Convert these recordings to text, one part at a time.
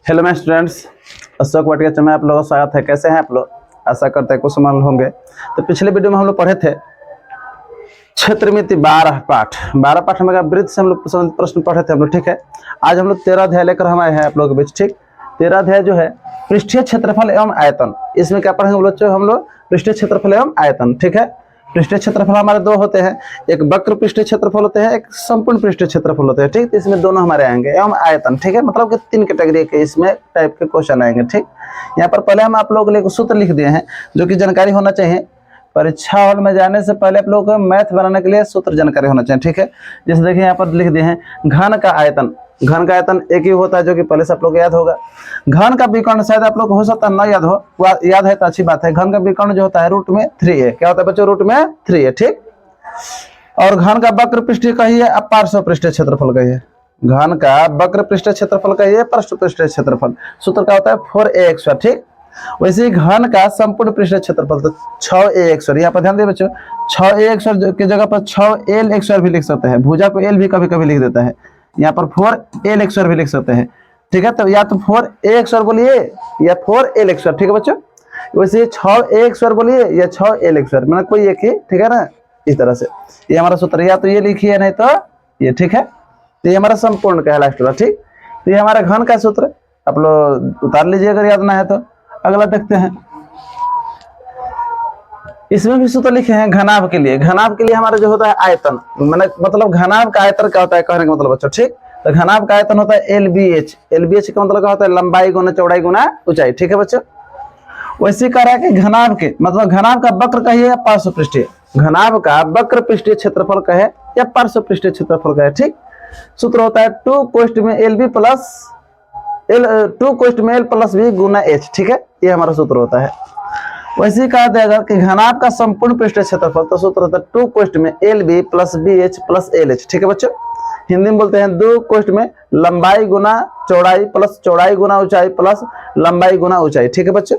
Hello मैं students, Ashok Vatika में आप लोगों का स्वागत है। कैसे हैं आप लोग? आशा करते हैं कुछ मान होंगे। तो पिछले वीडियो में हम लोग पढ़े थे क्षेत्रमिति 12 पाठ में वृत्त से हम लोग प्रश्न पढ़े थे हम लोग। ठीक है, आज हम लोग 13 अध्याय लेकर हम आए हैं आप लोगों के बीच। ठीक, 13 अध्याय जो है पृष्ठीय क्षेत्रफल एवं आयतन। इसमें क्या पढ़ेंगे हम लोग पृष्ठीय क्षेत्रफल एवं आयतन। ठीक है, पृष्ठीय क्षेत्रफल हमारे दो होते हैं, एक वक्र पृष्ठीय क्षेत्रफल होते हैं, एक संपूर्ण पृष्ठीय क्षेत्रफल होते हैं। ठीक, तो इसमें दोनों हमारे आएंगे एवं आयतन। ठीक है, मतलब कि 3 कैटेगरी के इसमें टाइप के क्वेश्चन आएंगे। ठीक, यहाँ पर पहले हम आप लोगों के लिए सूत्र लिख दिए हैं जो कि जानकारी होना चाहिए। परीक्षा हॉल में जाने से पहले आप लोगों को मैथ बनाने के लिए सूत्र जानकारी होना चाहिए। ठीक है, जैसे देखिए यहाँ पर लिख दिए हैं घन का आयतन। घन का आयतन एक ही होता है जो कि पहले से आप लोग याद होगा। घन का विकर्ण शायद आप लोग हो सकता है ना याद हो, याद है तो अच्छी बात है। घन का विकर्ण जो होता है रूट में 3 है। क्या होता है बच्चों? रूट में 3 है। ठीक, और घन का वक्र पृष्ठीय कहिए, अब पार्श्व पृष्ठीय क्षेत्रफल कहिए। घन का वक्र पृष्ठीय क्षेत्रफल कहिए, पार्श्व पृष्ठीय क्षेत्रफल। सूत्र क्या होता है? 4ax²। ठीक, वैसे ही घन का संपूर्ण पृष्ठीय क्षेत्रफल तो 6ax²। यहाँ पर ध्यान दें बच्चों, 6ax² की जगह पर 6lx² भी लिख सकते हैं। भुजा को l भी कभी कभी लिख देता है। यहाँ पर 4lx² भी लिख सकते हैं। ठीक है, तो या तो 4ax² बोलिए या 4lx²। ठीक है बच्चों, वैसे 6ax² बोलिए या 6lx², मतलब कोई एक ही। ठीक है ना, इस तरह से ये हमारा सूत्र, या तो ये लिखिए नहीं तो ये। ठीक है, तो ये हमारा संपूर्ण कहला स्टूडेंट। ठीक, तो ये हमारा घन का सूत्र आप लोग उतार लीजिए अगर याद ना है तो। अगला देखते हैं, इसमें भी सूत्र लिखे हैं घनाभ के लिए। घनाभ के लिए हमारा जो होता है आयतन, मतलब घनाभ का आयतन क्या होता है कहने का मतलब बच्चों। ठीक, तो घनाभ का आयतन होता है LBH। LBH का मतलब क्या होता है? लंबाई गुना चौड़ाई गुना ऊंचाई। ठीक है बच्चों, वैसे कह रहा है कि घनाभ के मतलब घनाभ का वक्र कहिए या पार्श्व पृष्ठीय। घनाभ का वक्र पृष्ठीय क्षेत्रफल कहे या पार्श्व पृष्ठीय क्षेत्रफल कहे। ठीक, सूत्र होता है 2 कोष्ठ में LB प्लस L 2 कोष्ठ में L प्लस B गुना H। ठीक है, ये हमारा सूत्र होता है। वैसे ही कहा जाएगा कि घनाभ का संपूर्ण पृष्ठीय क्षेत्रफल, तो सूत्र होता है 2 कोष्ठ में LB plus BH plus LH। ठीक है बच्चों, हिंदी में बोलते हैं 2 कोष्ठ में लंबाई गुना चौड़ाई प्लस चौड़ाई गुना ऊंचाई प्लस लंबाई गुना ऊंचाई। ठीक है बच्चों,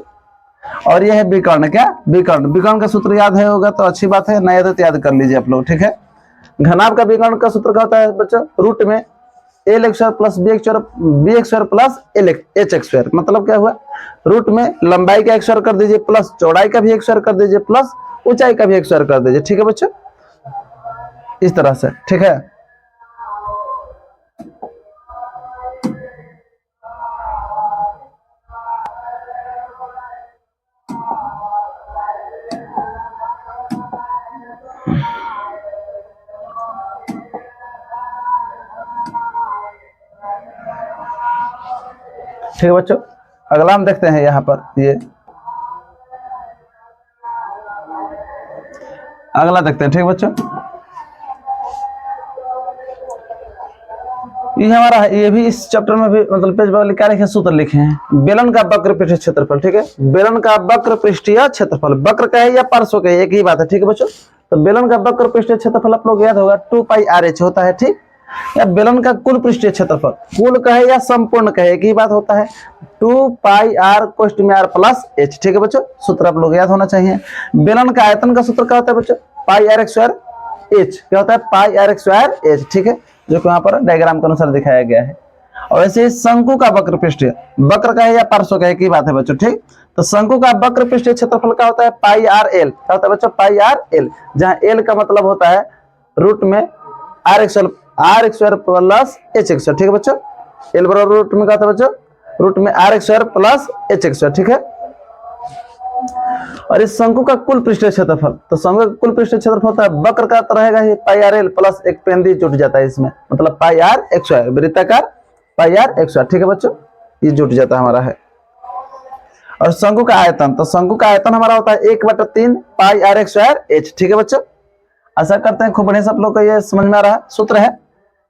और यह है विकर्ण। क्या? विकर्ण। विकर्ण का सूत्र याद है होगा तो अच्छी बात है, नहीं तो याद कर लीजिए आप लोग। ठीक है, घनाभ का विकर्ण का सूत्र क्या होता है बच्चों? रूट में lx² plus bx² plus hx²। मतलब क्या हुआ? रूट में लंबाई का x² कर दीजिए प्लस चौड़ाई का भी x² कर दीजिए प्लस ऊंचाई का भी x² कर दीजिए। ठीक है बच्चों, इस तरह से। ठीक है, ठीक है बच्चों, अगला हम देखते हैं यहाँ पर ये अगला देखते हैं। ठीक है बच्चों, ये हमारा है, ये भी इस चैप्टर में भी मतलब पेज पर क्या लिखे? सूत्र लिखे हैं बेलन का वक्र पृष्ठीय क्षेत्रफल। ठीक है, बेलन का वक्र पृष्ठीय क्षेत्रफल, वक्र का है या पार्श्व का है एक ही बात है। ठीक है बच्चों, तो बेलन का वक्र पृष्ठीय क्षेत्रफल आप लोग याद होगा 2πr/h होता है। ठीक, या बेलन का कुल पृष्ठीय क्षेत्रफल, कुल कहे या संपूर्ण कहे एक ही बात होता है, 2πr कोष्ठ में r प्लस h। ठीक है बच्चों, सूत्र आप लोग याद होना चाहिए। बेलन का आयतन का सूत्र क्या होता है बच्चों? πr²h। क्या होता है? πr²h। ठीक है, जो कि वहां पर डायग्राम के अनुसार दिखाया गया है। और ऐसे शंकु का वक्र पृष्ठीय, वक्र कहे या पार्श्व कहे एक ही बात है बच्चों। ठीक, तो शंकु का वक्र पृष्ठीय क्षेत्रफल क्या होता है? πrl। क्या होता है बच्चों? πrl, जहां l का मतलब होता है रूट में r² प्लस hx²। ठीक है बच्चों, l बराबर रूट में क्या होता है बच्चों? रूट में r² प्लस hx²। ठीक है, और इस शंकु का कुल पृष्ठीय क्षेत्रफल, तो शंकु का कुल पृष्ठीय क्षेत्रफल होता है वक्र का तो रहेगा ही πrl प्लस एक पेंदी जुट जाता है इसमें, मतलब πrx², वृत्ताकार πrx²। ठीक है बच्चों, ये जुट जाता है हमारा है। और शंकु का आयतन, तो शंकु का आयतन हमारा होता है 1/3 πrx²h। ठीक है बच्चों, आशा करते हैं खूब बढ़िया से आप लोग को ये समझ में आ रहा है। सूत्र है,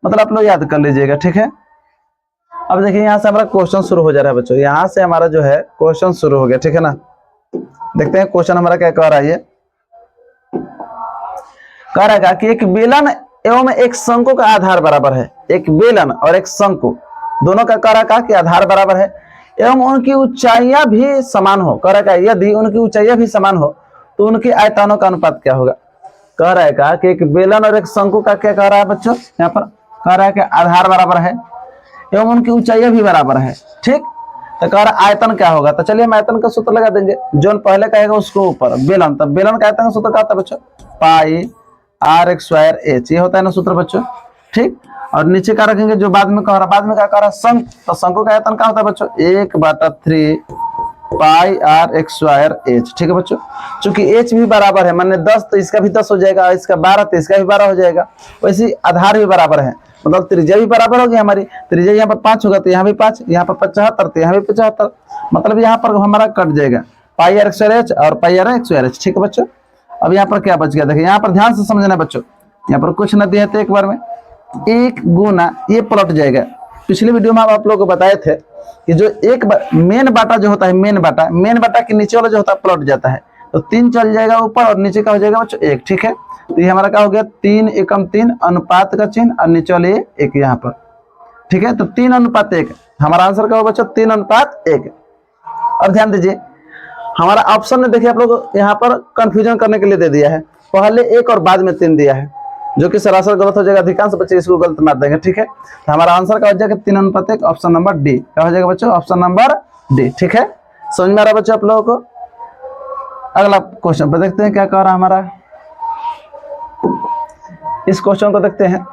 मतलब आप लोग याद कर लीजिएगा। ठीक है, अब देखिए यहाँ से हमारा क्वेश्चन शुरू हो जा रहा है बच्चों। यहाँ से हमारा जो है क्वेश्चन शुरू हो गया। ठीक है ना, देखते हैं क्वेश्चन हमारा क्या कह रहा है। ये कह रहा है कि एक बेलन एवं एक शंकु का आधार बराबर है। एक बेलन और एक शंकु दोनों का कह रहा है कि आधार बराबर है एवं उनकी ऊंचाइयां भी समान हो। कह रहा है यदि उनकी ऊंचाइयां भी समान हो तो उनके आयतनों का अनुपात क्या होगा? कह रहा है कि एक बेलन और एक शंकु का क्या कह रहा है बच्चों? यहाँ पर कह रहा है कि आधार बराबर है एवं उनकी ऊंचाइयां भी बराबर है। ठीक, तो कह रहा आयतन क्या होगा, तो चलिए हम आयतन का सूत्र लगा देंगे। जो पहले कहेगा उसको ऊपर बेलन, तब बेलन का आयतन का सूत्र क्या होता है बच्चों, पाई आर एक्स स्क्वायर एच, ये होता है ना सूत्र बच्चों, ठीक। और नीचे का रखेंगे जो बाद में कह रहा, बाद में क्या कह रहा शंक, तो शंकु का आयतन क्या होता है बच्चों 1/3 पाई आर एक्स स्क्वायर एच, ठीक है बच्चों। चूंकि एच भी बराबर है, माने 10 तो इसका भी 10 हो जाएगा, इसका 12 तो इसका भी 12 हो जाएगा। वैसे आधार भी बराबर है, मतलब त्रिज्या भी बराबर होगी हमारी, त्रिज्या यहाँ पर 5 होगा तो यहाँ भी 5, यहाँ पर 75 तो यहाँ भी 75, मतलब यहाँ पर हमारा कट जाएगा पाई आर एक्स स्क्वायर एच और पाई आर एक्स स्क्वायर एच, ठीक है बच्चों। अब यहाँ पर क्या बच गया, देखिए यहाँ पर ध्यान से समझना बच्चों, यहाँ पर कुछ न दिया तो एक बार में 1 गुना ये पलट जाएगा। पिछले वीडियो में आप लोगों को बताए थे कि जो एक मेन बाटा जो होता है, मेन बाटा के नीचे वाला जो होता है पलट जाता है, तो 3 चल जाएगा ऊपर और नीचे का हो जाएगा बच्चों 1, ठीक है। तो ये हमारा क्या हो गया 3 एकम 3 अनुपात का चिन्ह और नीचे वाले 1 यहाँ पर, ठीक है। तो 3:1 हमारा आंसर क्या होगा बच्चों 3:1। अब ध्यान दीजिए हमारा ऑप्शन में देखिए आप लोग यहाँ पर कंफ्यूजन करने के लिए दे दिया है, पहले 1 और बाद में 3 दिया है, जो कि सरासर गलत हो जाएगा, अधिकांश बच्चे इसको गलत मार देंगे, ठीक है। तो हमारा आंसर क्या हो जाएगा 3:1, ऑप्शन नंबर डी क्या हो जाएगा बच्चों, ऑप्शन नंबर डी, ठीक है। समझ में आ रहा बच्चों आप लोगों को। अगला क्वेश्चन पर देखते हैं क्या कह रहा हमारा, इस क्वेश्चन को देखते हैं।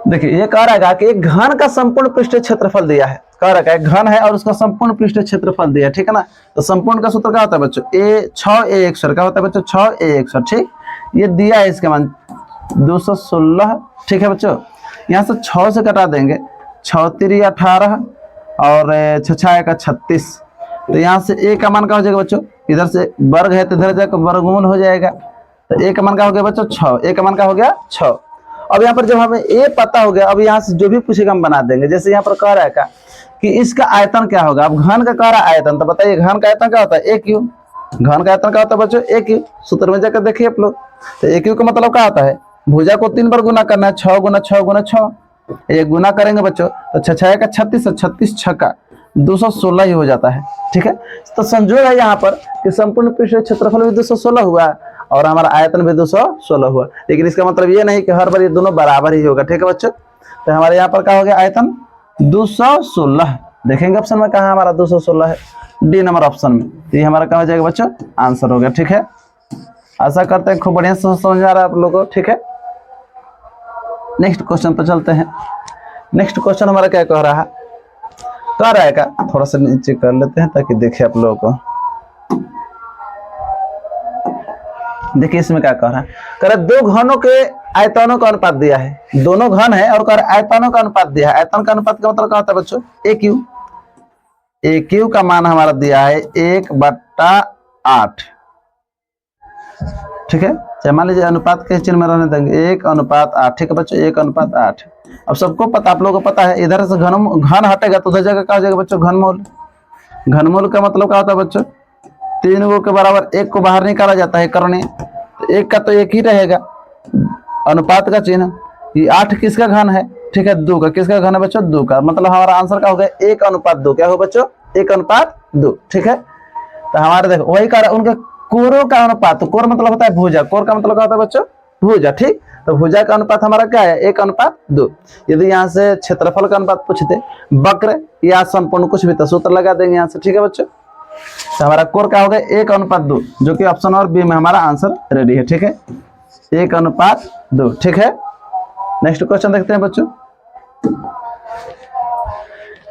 देखिए ये कह रहा है कि एक घन का संपूर्ण पृष्ठीय क्षेत्रफल दिया है, कह रहा है घन है और उसका संपूर्ण पृष्ठीय क्षेत्रफल दिया है, ठीक है ना। तो संपूर्ण का सूत्र क्या होता है बच्चों 6a क्या होता है बच्चों 6a, ठीक। ये दिया है इसका मान 216, ठीक है बच्चों। यहाँ से 6 से कटा देंगे, 6 3 18 और 6 1 36, तो यहाँ से a का मान क्या हो जाएगा बच्चों, इधर से वर्ग है तो इधर जाकर वर्गमूल हो जाएगा, तो a का मान क्या हो गया बच्चों 6, a का मान क्या हो गया 6। अब यहाँ पर जब हमें a पता हो गया, अब यहाँ से जो भी पूछेगा हम बना देंगे। जैसे यहाँ पर कह रहा है का कि इसका आयतन क्या होगा, अब घन का कह रहा है आयतन, तो बताइए घन का आयतन क्या होता है a क्यू, घन का आयतन क्या होता है बच्चों a क्यू, सूत्र में जाकर देखिए आप लोग। तो a क्यू का मतलब क्या होता है, भुजा को 3 बार गुना करना है, 6 गुना 6 गुना 6, ये गुना करेंगे बच्चों तो 6 6 1 36 और 36 6 216 ही हो जाता है, ठीक है। तो संजोग है यहाँ पर कि संपूर्ण पृष्ठीय क्षेत्रफल भी 216 हुआ और हमारा आयतन भी 216 हुआ, लेकिन इसका मतलब ये नहीं कि हर बार ये दोनों बराबर ही होगा, ठीक है बच्चों। तो हमारे यहाँ पर क्या हो गया आयतन 216, देखेंगे ऑप्शन में कहा हमारा 216 है, डी नंबर ऑप्शन में। तो ये हमारा क्या हो जाएगा बच्चों आंसर हो गया, ठीक है। आशा करते हैं खूब बढ़िया से समझ आ रहा है आप लोगों को, ठीक है। नेक्स्ट क्वेश्चन पर चलते हैं। नेक्स्ट क्वेश्चन हमारा क्या कह रहा है, कह रहा है का थोड़ा सा नीचे कर लेते हैं ताकि देखे आप लोगों को। देखिए इसमें क्या कह रहा है, कह रहा दो घनों के आयतनों का अनुपात दिया है, दोनों घन है और कह रहा आयतनों का अनुपात दिया है। आयतन का अनुपात का मतलब क्या होता है बच्चों ए क्यू का मान हमारा दिया है 1/8, ठीक है। चाहे मान लीजिए अनुपात के चिन्ह में रहने देंगे 1:8, ठीक है बच्चों 1:8। अब सबको पता, आप लोगों को पता है इधर से घन हटेगा तो उधर जगह क्या हो जाएगा बच्चों घनमूल। घनमूल का मतलब क्या होता है बच्चों 3 गो के बराबर 1 को बाहर निकाला जाता है करणीय, तो 1 का तो 1 ही रहेगा अनुपात का चिन्ह। ये 8 किसका घन है, ठीक है 2 का, किसका घन है बच्चों 2 का, मतलब हमारा आंसर क्या हो गया 1:2, क्या हो बच्चों 1:2, ठीक है। तो हमारे देखो वही कह रहा है उनके कोरों का अनुपात, तो कोर मतलब होता है भुजा, कोर का मतलब क्या होता है बच्चों भुजा, ठीक। तो भुजा का अनुपात हमारा क्या है 1:2। यदि यहाँ से क्षेत्रफल का अनुपात पूछते, वक्र या संपूर्ण कुछ भी, तो सूत्र लगा देंगे यहाँ से, ठीक है बच्चों। तो हमारा कोर क्या हो गया 1:2, जो कि ऑप्शन और बी में हमारा आंसर रेडी है, ठीक है 1:2, ठीक है। नेक्स्ट क्वेश्चन देखते हैं बच्चों।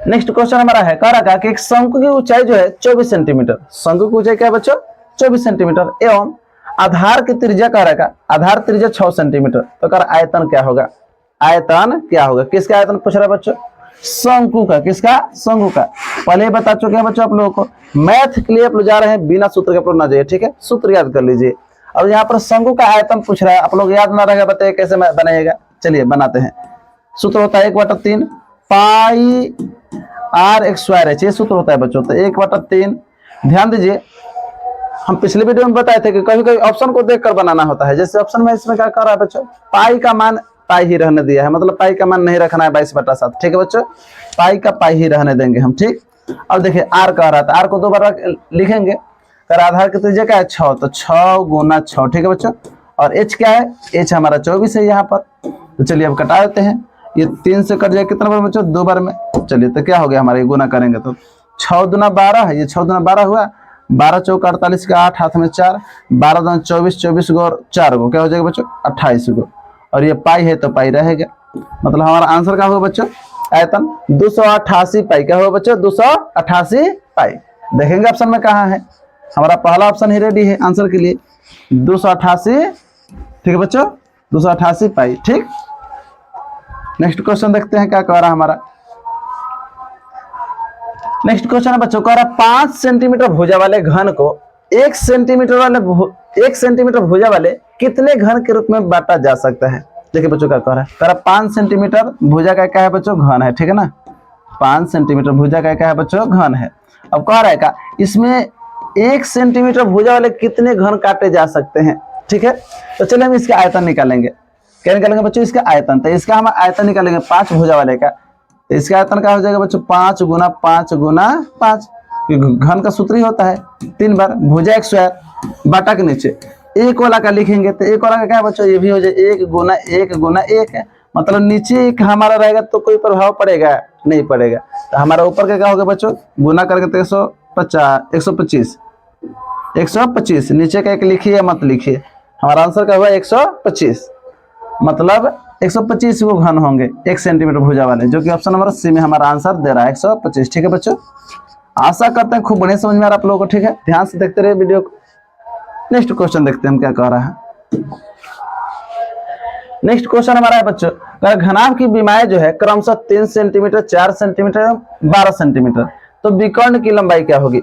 नेक्स्ट क्वेश्चन हमारा है कह रहा कि एक शंकु की ऊंचाई जो है 24 सेंटीमीटर, शंकु की ऊंचाई क्या है बच्चों 24 सेंटीमीटर एवं आधार की त्रिज्या कह रहा, आधार त्रिज्या 6 सेंटीमीटर, तो कह रहा आयतन क्या होगा, आयतन क्या होगा, किसका आयतन पूछ रहा है बच्चों शंकु का, किसका शंकु का। पहले ही बता चुके हैं बच्चों आप लोगों को, मैथ के लिए आप लोग जा रहे हैं बिना सूत्र के आप लोग ना जाइए, ठीक है सूत्र याद कर लीजिए। अब यहाँ पर शंकु का आयतन पूछ रहा है, आप लोग याद ना रहेगा, बताइए कैसे बनाइएगा, चलिए बनाते हैं। सूत्र होता है 1/3 पाई आर एक्स स्क्वायर एच, ये सूत्र होता है बच्चों। तो 1/3, ध्यान दीजिए हम पिछले वीडियो में बताए थे कि कभी कभी ऑप्शन को देखकर बनाना होता है। जैसे ऑप्शन में इसमें क्या कर रहा है बच्चों पाई का मान पाई ही रहने दिया है, मतलब पाई का मान नहीं रखना है 22/7, ठीक है बच्चों पाई का पाई ही रहने देंगे हम, ठीक। अब देखिए आर कह रहा था, आर को 2 बार लिखेंगे, कर आधार की त्रिज्या क्या है 6, तो 6 गुना 6, ठीक है बच्चों। और एच क्या है, एच हमारा 24 है यहाँ पर, तो चलिए अब कटा देते हैं। ये 3 से कट जाए कितना बार बच्चों, 2 बार में। चलिए तो क्या हो गया हमारे, गुना करेंगे तो 6 दूना 12 है, ये 6 दूना 12 हुआ, 12 चौका 48 का 8, हाथ में 4, 12 दूना 24, 24 गो और 4 गो क्या हो जाएगा बच्चों, 28 गो। और ये पाई है तो पाई रहेगा, मतलब हमारा आंसर क्या होगा बच्चों, आयतन 288 पाई। क्या होगा बच्चों, 288 पाई। देखेंगे ऑप्शन में कहाँ है, हमारा पहला ऑप्शन ही रेडी है आंसर के लिए, 288। ठीक है बच्चों, 288 पाई। ठीक, नेक्स्ट क्वेश्चन देखते हैं क्या कह रहा है हमारा। नेक्स्ट क्वेश्चन है बच्चों, कह रहा 5 सेंटीमीटर भुजा वाले घन को 1 सेंटीमीटर भुजा वाले कितने घन के रूप में बांटा जा सकता है। देखिए बच्चों क्या कह रहा है, कह रहा 5 सेंटीमीटर भुजा का क्या है बच्चों, घन है। ठीक है ना, 5 सेंटीमीटर भुजा का क्या है बच्चों, घन है। अब कह रहा है का इसमें 1 सेंटीमीटर भुजा वाले कितने घन काटे जा सकते हैं। ठीक है, तो चलिए हम इसका आयतन निकालेंगे। क्या निकालेंगे बच्चों, इसका आयतन। तो इसका हम आयतन निकालेंगे 5 भुजा वाले का, तो इसका आयतन क्या हो जाएगा बच्चों, 5 गुना 5 गुना 5। घन का सूत्र ही होता है 3 बार, भुजा 1 स्क्वायर बाटा के नीचे एक वाला का लिखेंगे, तो एक वाला का क्या है बच्चों, ये भी हो जाए 1 गुना 1 गुना 1 है, मतलब नीचे एक हमारा रहेगा तो कोई प्रभाव पड़ेगा नहीं पड़ेगा। तो हमारा ऊपर का क्या होगा बच्चों, गुना करके तो 125, नीचे का एक लिखिए मत लिखिए, हमारा आंसर क्या हुआ 125, मतलब 125 वो घन होंगे 1 सेंटीमीटर भुजा वाले, जो कि ऑप्शन नंबर सी में हमारा आंसर दे रहा है 125। ठीक है बच्चों, आशा करते हैं खूब बढ़िया समझ में आ रहा है आप लोगों को। ठीक है, ध्यान से देखते रहिए वीडियो को। नेक्स्ट क्वेश्चन देखते हैं हम क्या कह रहा है। नेक्स्ट क्वेश्चन हमारा है बच्चों, घनाभ की विमाएं जो है क्रमशः 3 सेंटीमीटर, 4 सेंटीमीटर, 12 सेंटीमीटर, तो विकर्ण की लंबाई क्या होगी।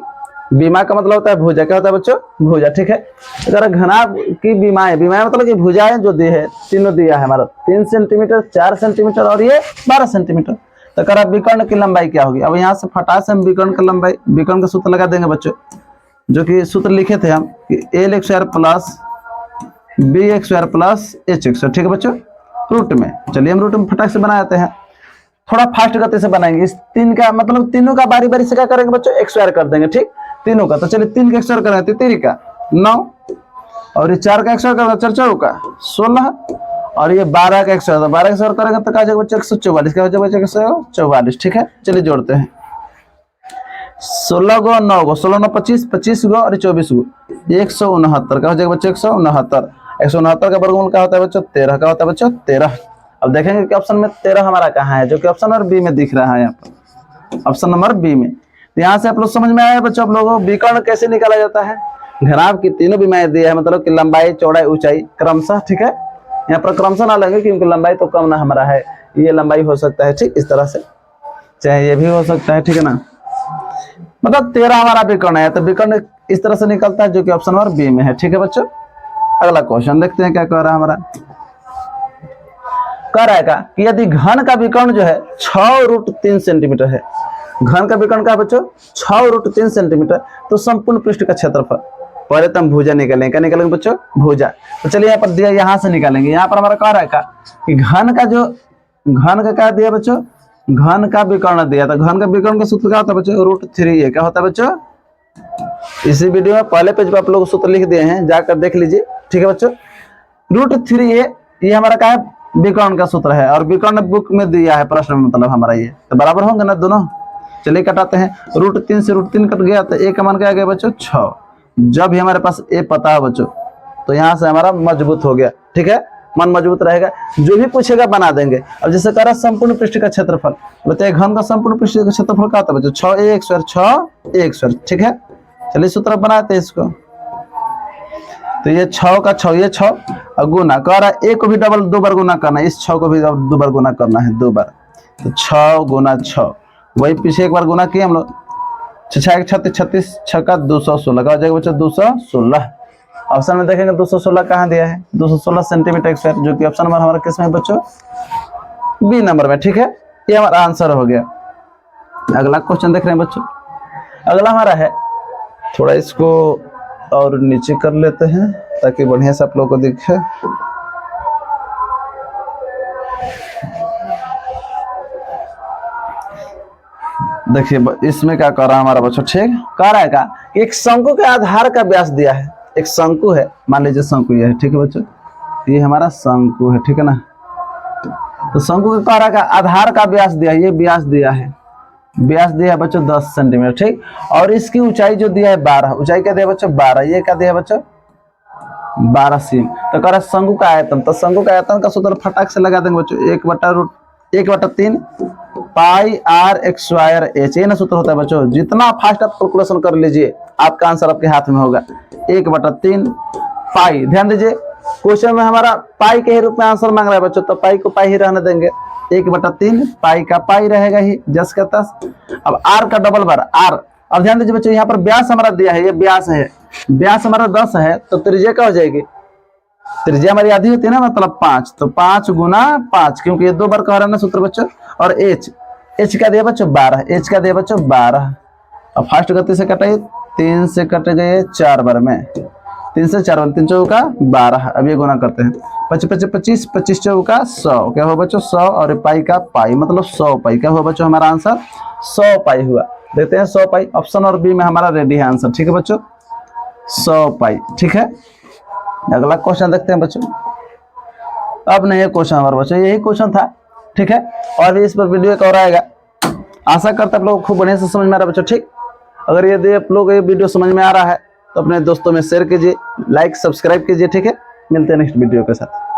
बीमा का मतलब होता है भुजा, क्या होता है बच्चों, भुजा। ठीक है, अगर घनाभ की विमाएं मतलब कि भुजाएं जो दी है, तीनों दिया है हमारा 3 सेंटीमीटर, 4 सेंटीमीटर और ये 12 सेंटीमीटर, तो करा विकर्ण की लंबाई क्या होगी। अब यहाँ से फटा से हम विकर्ण की लंबाई, विकर्ण का सूत्र लगा देंगे बच्चों, जो कि सूत्र लिखे थे हम कि L X square plus B X square plus H X. ठीक है बच्चों, रूट में। चलिए हम रूट में फटाक से बना देते हैं, थोड़ा फास्ट गति से बनाएंगे। इस 3 का मतलब तीनों का बारी बारी से क्या करेंगे बच्चों, एक्स स्क्वायर कर देंगे। ठीक, तीनों का, तो चलिए 3 का एक्स स्क्वायर करेंगे, 3 का 9, और ये 4 का एक्स स्क्वायर करेंगे, 4 का 16, और ये 12 का एक्स स्क्वायर, 12 का एक्स स्क्वायर करेंगे तो क्या हो जाएगा बच्चों 144, क्या हो जाएगा बच्चों 144। ठीक है, चलिए जोड़ते हैं, 16 गो 9 गो, 16 9 25, 25 गो और 24 गो, 169, क्या हो जाएगा बच्चों 169। 169 का वर्गमूल क्या होता है बच्चों, 13 का होता है बच्चों 13। अब देखेंगे कि ऑप्शन में 13 हमारा कहाँ है, जो कि ऑप्शन नंबर बी में दिख रहा है, यहाँ पर ऑप्शन नंबर बी में। तो यहाँ से आप लोग समझ में आया बच्चों, आप लोगों को विकर्ण कैसे निकाला जाता है। घनाभ की तीनों विमाएं दी है, मतलब कि लंबाई चौड़ाई ऊंचाई क्रमशः। ठीक है, यहाँ पर क्रमशः ना लगे क्योंकि लंबाई तो कम ना हमारा है, ये लंबाई हो सकता है। ठीक, इस तरह से, चाहे ये भी हो सकता है। ठीक है ना, मतलब 13 हमारा विकर्ण है, तो विकर्ण इस तरह से निकलता है, जो कि ऑप्शन नंबर बी में है। ठीक है बच्चों, अगला क्वेश्चन देखते हैं क्या कह रहा है हमारा। कह रहा है का कि यदि घन का विकर्ण जो है 6√3 सेंटीमीटर है, घन का विकर्ण का बच्चों 6√3 सेंटीमीटर, तो संपूर्ण पृष्ठ का क्षेत्रफल, पहले तो हम भुजा निकालेंगे। क्या निकालेंगे बच्चों, भुजा। तो चलिए यहाँ पर दिया, यहाँ से निकालेंगे। यहाँ पर हमारा कह रहा है का कि घन का क्या दिया बच्चों, घन का विकर्ण दिया, तो घन का विकर्ण का सूत्र क्या होता है बच्चों, √3a। क्या होता है बच्चों, इसी वीडियो में पहले पेज पर आप लोग सूत्र लिख दिए हैं, जाकर देख लीजिए। ठीक है बच्चों, √3a ये हमारा क्या है, विकर्ण का सूत्र है, और विकर्ण बुक में दिया है प्रश्न में, मतलब हमारा ये तो बराबर होंगे ना दोनों। चलिए कटाते हैं, √3 से √3 कट गया, तो a का मान क्या गया बच्चों 6। जब भी हमारे पास a पता है बच्चों, तो यहाँ से हमारा मजबूत हो गया। ठीक है, मन मजबूत रहेगा, जो भी पूछेगा बना देंगे। अब जैसे कह रहा संपूर्ण पृष्ठ का क्षेत्रफल, बताइए घन का संपूर्ण पृष्ठ का क्षेत्रफल क्या होता है बच्चों, 6a स्क्वायर, 6a स्क्वायर। ठीक है, चलिए सूत्र बनाते हैं इसको। तो ये 6 का 6, ये 6 और गुना, कह रहा है a को भी डबल 2 बार गुना करना है, इस 6 को भी 2 बार गुना करना है, 2 बार। तो 6 गुना 6, वही पीछे एक बार गुना किए हम लोग, 6 36, 36 6 का 216, का हो जाएगा बच्चों 216। ऑप्शन में देखेंगे 216 कहाँ दिया है, 216 सेंटीमीटर स्क्वायर, जो कि ऑप्शन नंबर हमारा किस में है बच्चों, बी नंबर में। ठीक है, ये हमारा आंसर हो गया। अगला क्वेश्चन देख रहे हैं बच्चों, अगला हमारा है, थोड़ा इसको और नीचे कर लेते हैं ताकि बढ़िया से आप लोगों को दिखे। देखिए इसमें क्या कर रहा है हमारा बच्चों, ठीक कह रहा है का एक शंकु के आधार का व्यास दिया है, एक शंकु है, मान लीजिए शंकु ये है। ठीक है बच्चों, ये हमारा शंकु है। ठीक है ना, तो शंकु के कह रहा है कि आधार का व्यास दिया है, ये व्यास दिया है, व्यास दिया है बच्चों 10 सेंटीमीटर, ठीक। और इसकी ऊंचाई जो दिया है 12, ऊंचाई क्या दिया बच्चों 12, ये क्या दिया बच्चों 12 सीम। तो कह रहा है शंकु का आयतन, तो शंकु का आयतन का सूत्र फटाक से लगा देंगे बच्चों, 1/3 पाई आर एक्स स्क्वायर एच, ये ना सूत्र होता है बच्चों। जितना फास्ट आप कैलकुलेशन कर लीजिए आपका आंसर आपके हाथ में होगा। 1/3 पाई, ध्यान दीजिए क्वेश्चन में हमारा पाई के ही रूप में आंसर मांग रहा है बच्चों, तो पाई को पाई ही रहने देंगे। 1/3 पाई का पाई रहेगा ही 10 का 10। अब आर का डबल बार आर। अब ध्यान दीजिए बच्चों यहाँ पर व्यास हमारा दिया है, ये व्यास है, व्यास हमारा 10 है, तो त्रिज्या क्या हो जाएगी, त्रिज्या हमारी आधी होती है ना, मतलब 5, तो 5 गुना 5, क्योंकि ये 2 बार कह रहा है ना सूत्र बच्चों। और एच, एच का दिया बच्चों 12, एच का दिया बच्चों 12। अब फास्ट गति से कटाइए, 3 से कट गए 4 बार में, 3 से 4 बार, 3 चौका 12। अब ये गुना करते हैं, 25 25 25 चौका 100, क्या हुआ बच्चों 100, और पाई का पाई मतलब 100 पाई, क्या हुआ बच्चों हमारा आंसर 100 पाई हुआ। देखते हैं 100 पाई, ऑप्शन और बी में हमारा रेडी है आंसर, ठीक है बच्चों 100 पाई, ठीक है। अगला क्वेश्चन देखते हैं बच्चों। अब नहीं, ये क्वेश्चन हमारे बच्चों यही क्वेश्चन था, ठीक है। और भी इस पर वीडियो एक और आएगा, आशा करते आप लोग खूब बढ़िया से समझ में आ रहा है बच्चों, ठीक। अगर यदि आप लोग ये वीडियो समझ में आ रहा है तो अपने दोस्तों में शेयर कीजिए, लाइक सब्सक्राइब कीजिए, ठीक है। मिलते हैं नेक्स्ट वीडियो के साथ।